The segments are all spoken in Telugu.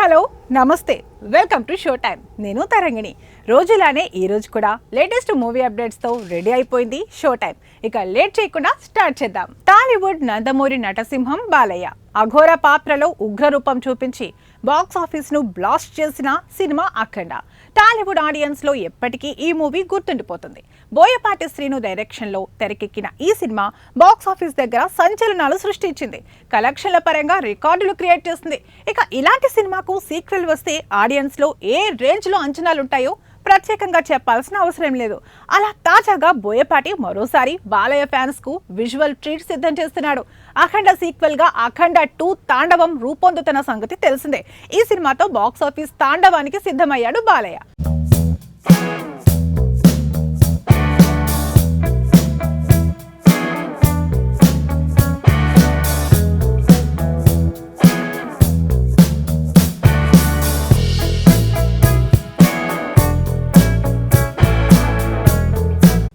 హలో నమస్తే వెల్కమ్ టు షో టైమ్. నేను తరంగిణి. రోజులానే ఈ రోజు కూడా లేటెస్ట్ మూవీ అప్డేట్స్ తో రెడీ అయిపోయింది షో టైమ్. ఇక లేట్ చేయకుండా స్టార్ట్ చేద్దాం. టాలీవుడ్ నందమూరి నటసింహం బాలయ్య అఘోర పాత్రలో ఉగ్ర రూపం చూపించి బాక్స్ ఆఫీస్ ను బ్లాస్ట్ చేసిన సినిమా అఖండ. టాలీవుడ్ ఆడియన్స్ లో ఎప్పటికీ ఈ మూవీ గుర్తుండిపోతుంది. బోయపాటి శ్రీను డైరెక్షన్ లో తెరకెక్కిన ఈ సినిమా బాక్స్ ఆఫీస్ దగ్గర సంచలనాలు సృష్టించింది. కలెక్షన్ల పరంగా రికార్డులు క్రియేట్ చేసింది. ఇక ఇలాంటి సినిమాకు సీక్వెల్ వస్తే ఆడియన్స్ లో ఏ రేంజ్ లో అంచనాలుంటాయో ప్రత్యేకంగా చెప్పాల్సిన అవసరం లేదు. అలా తాజాగా బోయపాటి మరోసారి బాలయ్య ఫ్యాన్స్ కు విజువల్ ట్రీట్ సిద్ధం చేస్తున్నాడు. అఖండ సీక్వెల్ గా అఖండ 2 తాండవం రూపొందుతున్న సంగతి తెలిసిందే. ఈ సినిమాతో బాక్స్ ఆఫీస్ తాండవానికి సిద్ధమయ్యాడు బాలయ్య.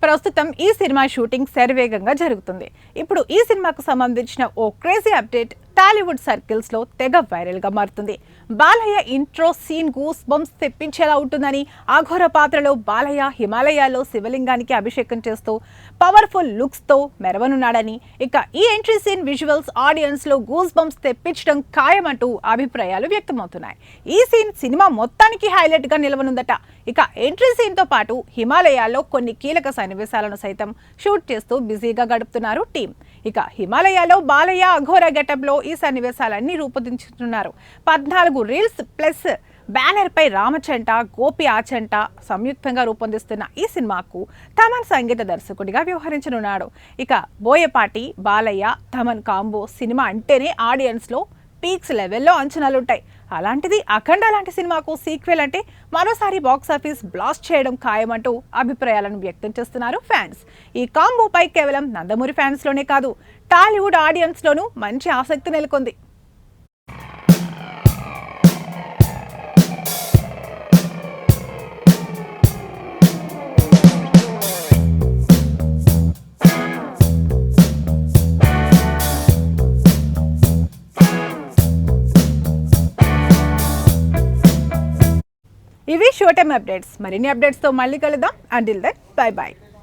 ప్రస్తుతం ఈ సినిమా షూటింగ్ శరవేగంగా జరుగుతుంది. ఇప్పుడు ఈ సినిమాకు సంబంధించిన ఓ క్రేజీ అప్డేట్ టాలీవుడ్ సర్కిల్స్ లో తెగ వైరల్ గా మారుతుంది. Balayya intro scene goose bumps తెప్పించేలా ఉంటుందని, అఘోర పాత్రలో బాలయ్య హిమాలయాల్లో శివలింగానికి అభిషేకం చేస్తూ పవర్ఫుల్ లుక్స్ తో మెరవనున్నాడని, ఇక ఈ ఎంట్రీ సీన్ విజువల్స్ ఆడియన్స్ లో గూస్ బంప్స్ తెప్పించడం ఖాయమంటూ అభిప్రాయాలు వ్యక్తమవుతున్నాయి. ఈ సీన్ సినిమా మొత్తానికి హైలైట్ గా నిలవనుందట. ఇక ఎంట్రీ సీన్ తో పాటు హిమాలయాల్లో కొన్ని కీలక సన్నివేశాలను సైతం షూట్ చేస్తూ బిజీగా గడుపుతున్నారు టీం. ఇక హిమాలయాలో బాలయ్య అఘోర గెటప్ లో ఈ సన్నివేశాలన్నీ రూపొందించుతున్నారు. 14 రీల్స్ ప్లస్ బ్యానర్ పై రామచంట గోపి ఆచంట సంయుక్తంగా రూపొందిస్తున్న ఈ సినిమాకు తమన్ సంగీత దర్శకుడిగా వ్యవహరించనున్నాడు. ఇక బోయపాటి బాలయ్య తమన్ కాంబో సినిమా అంటేనే ఆడియన్స్ లో పీక్స్ లెవెల్లో అంచనాలుంటాయి. అలాంటిది అఖండ లాంటి సినిమాకు సీక్వెల్ అంటే మరోసారి బాక్స్ ఆఫీస్ బ్లాస్ట్ చేయడం ఖాయమంటూ అభిప్రాయాలను వ్యక్తం చేస్తున్నారు ఫ్యాన్స్. ఈ కాంబోపై కేవలం నందమూరి ఫ్యాన్స్ లోనే కాదు, టాలీవుడ్ ఆడియన్స్ లోనూ మంచి ఆసక్తి నెలకొంది. ఇవి షో టైమ్ అప్డేట్స్. మరిన్ని అప్డేట్స్తో మళ్ళీ కలుద్దాం. Until then bye by.